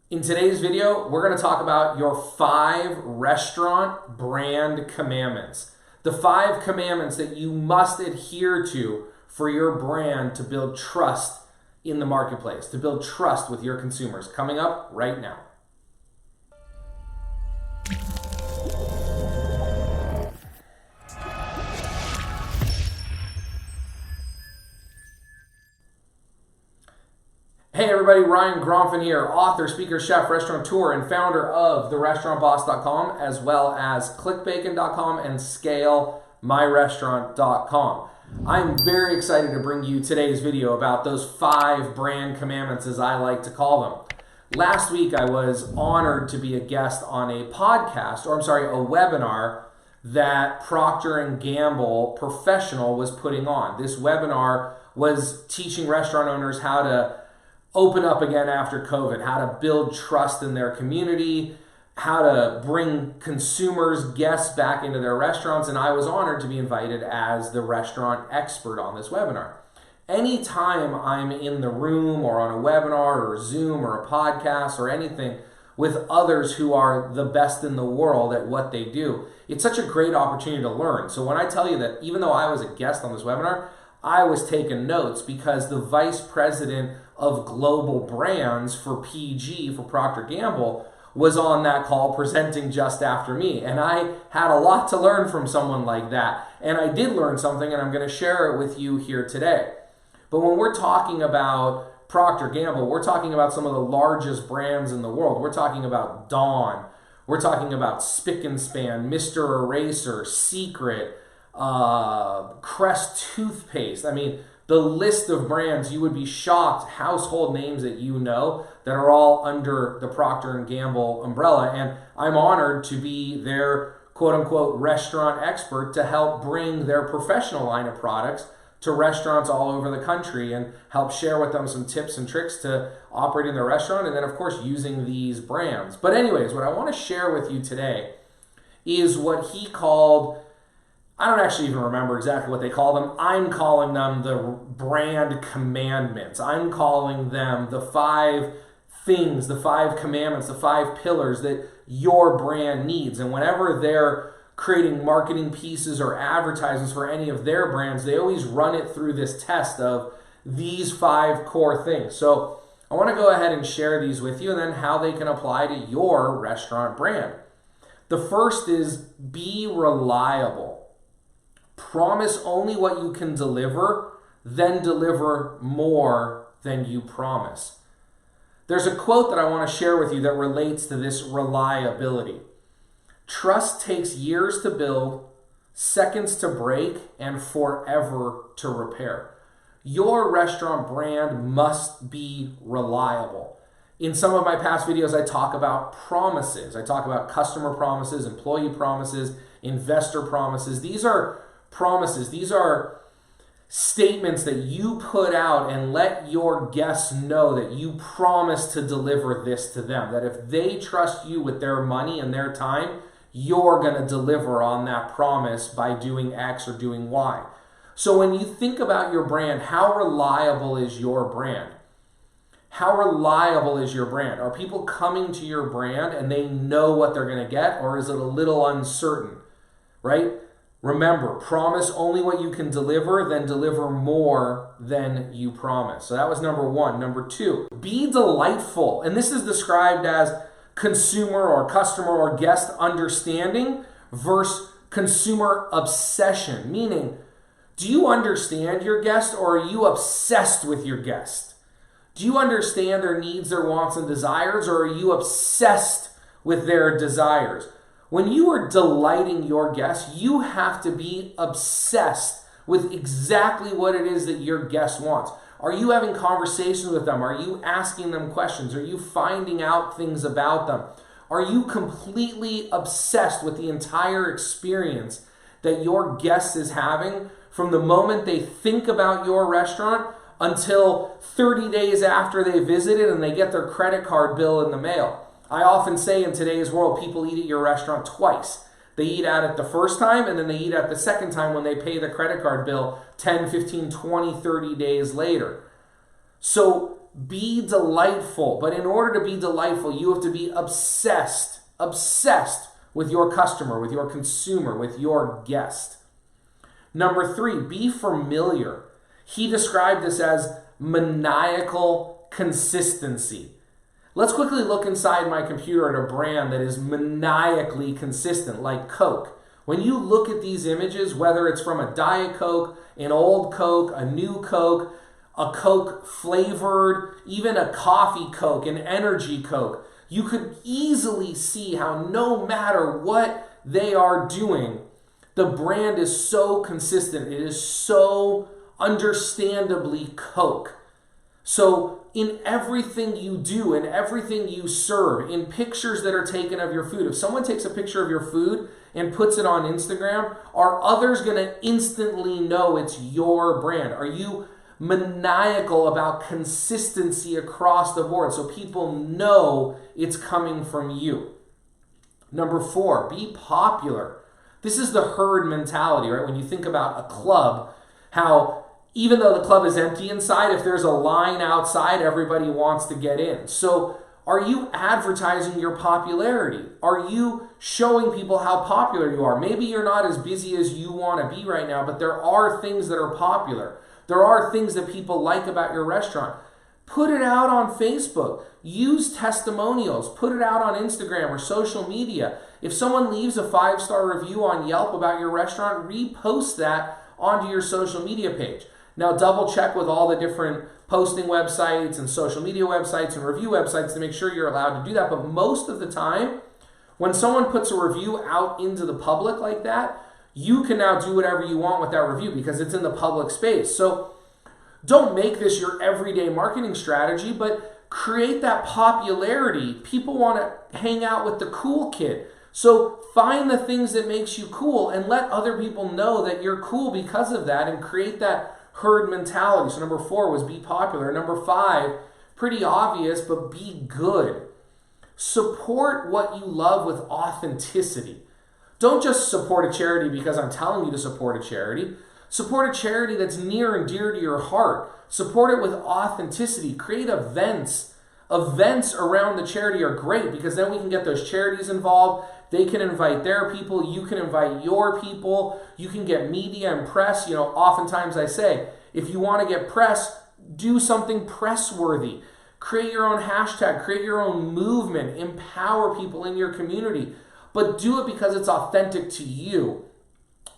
In today's video, we're going to talk about your 5 restaurant brand commandments. The 5 commandments that you must adhere to for your brand to build trust in the marketplace, to build trust with your consumers. Coming up right now. Hey everybody, Ryan Gromfin here, author, speaker, chef, restaurateur, and founder of therestaurantboss.com, as well as clickbacon.com and scalemyrestaurant.com. I'm very excited to bring you today's video about those 5 brand commandments, as I like to call them. Last week, I was honored to be a guest on a webinar that Procter & Gamble Professional was putting on. This webinar was teaching restaurant owners how to open up again after COVID, how to build trust in their community, how to bring consumers, guests back into their restaurants, and I was honored to be invited as the restaurant expert on this webinar. Anytime I'm in the room or on a webinar or Zoom or a podcast or anything with others who are the best in the world at what they do, it's such a great opportunity to learn. So when I tell you that even though I was a guest on this webinar, I was taking notes because the vice president of global brands for PG, for Procter & Gamble, was on that call presenting just after me. And I had a lot to learn from someone like that. And I did learn something, and I'm going to share it with you here today. But when we're talking about Procter & Gamble, we're talking about some of the largest brands in the world. We're talking about Dawn. We're talking about Spick & Span, Mr. Eraser, Secret, Crest toothpaste. I mean, the list of brands, you would be shocked, household names that you know that are all under the Procter & Gamble umbrella. And I'm honored to be their quote-unquote restaurant expert to help bring their professional line of products to restaurants all over the country and help share with them some tips and tricks to operate in their restaurant, and then of course using these brands. But anyways, what I want to share with you today is what he called, I don't actually even remember exactly what they call them. I'm calling them the brand commandments. I'm calling them the 5 things, the 5 commandments, the 5 pillars that your brand needs. And whenever they're creating marketing pieces or advertisements for any of their brands, they always run it through this test of these 5 core things. So I want to go ahead and share these with you and then how they can apply to your restaurant brand. The first is be reliable. Promise only what you can deliver, then deliver more than you promise. There's a quote that I want to share with you that relates to this reliability. Trust takes years to build, seconds to break, and forever to repair. Your restaurant brand must be reliable. In some of my past videos, I talk about promises. I talk about customer promises, employee promises, investor promises. These are promises. These are statements that you put out and let your guests know that you promise to deliver this to them. That if they trust you with their money and their time, you're going to deliver on that promise by doing X or doing Y. So when you think about your brand, how reliable is your brand? How reliable is your brand? Are people coming to your brand and they know what they're going to get, or is it a little uncertain, right? Remember, promise only what you can deliver, then deliver more than you promise. So that was number 1. Number 2, be delightful. And this is described as consumer or customer or guest understanding versus consumer obsession. Meaning, do you understand your guest, or are you obsessed with your guest? Do you understand their needs, their wants, and desires, or are you obsessed with their desires? When you are delighting your guests, you have to be obsessed with exactly what it is that your guest wants. Are you having conversations with them? Are you asking them questions? Are you finding out things about them? Are you completely obsessed with the entire experience that your guest is having from the moment they think about your restaurant until 30 days after they visited and they get their credit card bill in the mail? I often say in today's world, people eat at your restaurant twice. They eat at it the first time, and then they eat at the second time when they pay the credit card bill 10, 15, 20, 30 days later. So be delightful. But in order to be delightful, you have to be obsessed with your customer, with your consumer, with your guest. Number 3, be familiar. He described this as maniacal consistency. Let's quickly look inside my computer at a brand that is maniacally consistent, like Coke. When you look at these images, whether it's from a Diet Coke, an old Coke, a new Coke, a Coke flavored, even a coffee Coke, an energy Coke, you could easily see how no matter what they are doing, the brand is so consistent. It is so understandably Coke. So in everything you do, in everything you serve, in pictures that are taken of your food, if someone takes a picture of your food and puts it on Instagram, are others going to instantly know it's your brand? Are you maniacal about consistency across the board so people know it's coming from you? Number 4, be popular. This is the herd mentality, right? When you think about a club, how even though the club is empty inside, if there's a line outside, everybody wants to get in. So are you advertising your popularity? Are you showing people how popular you are? Maybe you're not as busy as you want to be right now, but there are things that are popular. There are things that people like about your restaurant. Put it out on Facebook. Use testimonials. Put it out on Instagram or social media. If someone leaves a 5-star review on Yelp about your restaurant, repost that onto your social media page. Now double check with all the different posting websites and social media websites and review websites to make sure you're allowed to do that. But most of the time, when someone puts a review out into the public like that, you can now do whatever you want with that review because it's in the public space. So don't make this your everyday marketing strategy, but create that popularity. People want to hang out with the cool kid. So find the things that makes you cool and let other people know that you're cool because of that and create that herd mentality. So number 4 was be popular. Number 5, pretty obvious, but be good. Support what you love with authenticity. Don't just support a charity because I'm telling you to support a charity. Support a charity that's near and dear to your heart. Support it with authenticity. Create events. Events around the charity are great because then we can get those charities involved. They can invite their people. You can invite your people. You can get media and press. Oftentimes I say, if you want to get press, do something press-worthy. Create your own hashtag. Create your own movement. Empower people in your community. But do it because it's authentic to you,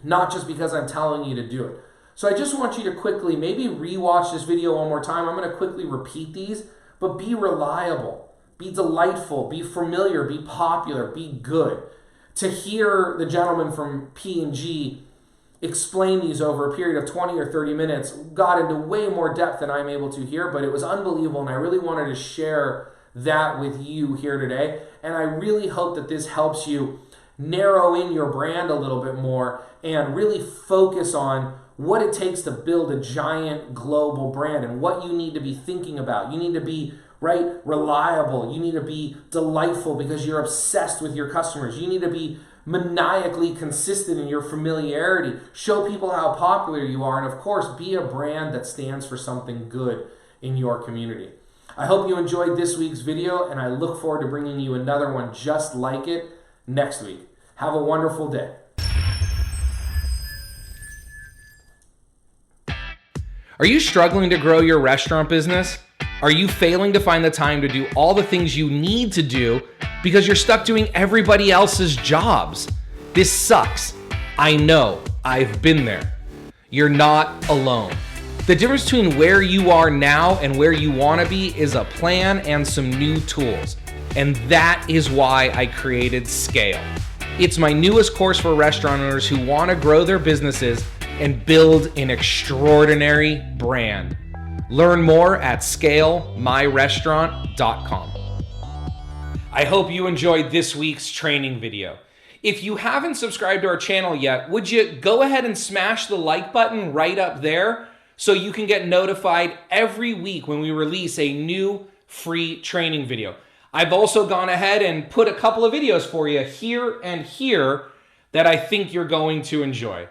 not just because I'm telling you to do it. So I just want you to quickly maybe rewatch this video one more time. I'm going to quickly repeat these, but be reliable, be delightful, be familiar, be popular, be good. To hear the gentleman from P&G explain these over a period of 20 or 30 minutes got into way more depth than I'm able to here, but it was unbelievable, and I really wanted to share that with you here today. And I really hope that this helps you narrow in your brand a little bit more and really focus on what it takes to build a giant global brand and what you need to be thinking about. You need to be reliable. You need to be delightful because you're obsessed with your customers. You need to be maniacally consistent in your familiarity. Show people how popular you are, and of course, be a brand that stands for something good in your community. I hope you enjoyed this week's video, and I look forward to bringing you another one just like it next week. Have a wonderful day. Are you struggling to grow your restaurant business? Are you failing to find the time to do all the things you need to do because you're stuck doing everybody else's jobs? This sucks. I know. I've been there. You're not alone. The difference between where you are now and where you want to be is a plan and some new tools. And that is why I created Scale. It's my newest course for restaurant owners who want to grow their businesses and build an extraordinary brand. Learn more at scalemyrestaurant.com. I hope you enjoyed this week's training video. If you haven't subscribed to our channel yet, would you go ahead and smash the like button right up there so you can get notified every week when we release a new free training video. I've also gone ahead and put a couple of videos for you here and here that I think you're going to enjoy.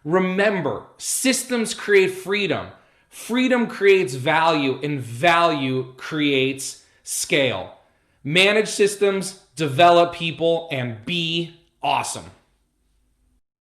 Remember, systems create freedom. Freedom creates value, and value creates scale. Manage systems, develop people, and be awesome.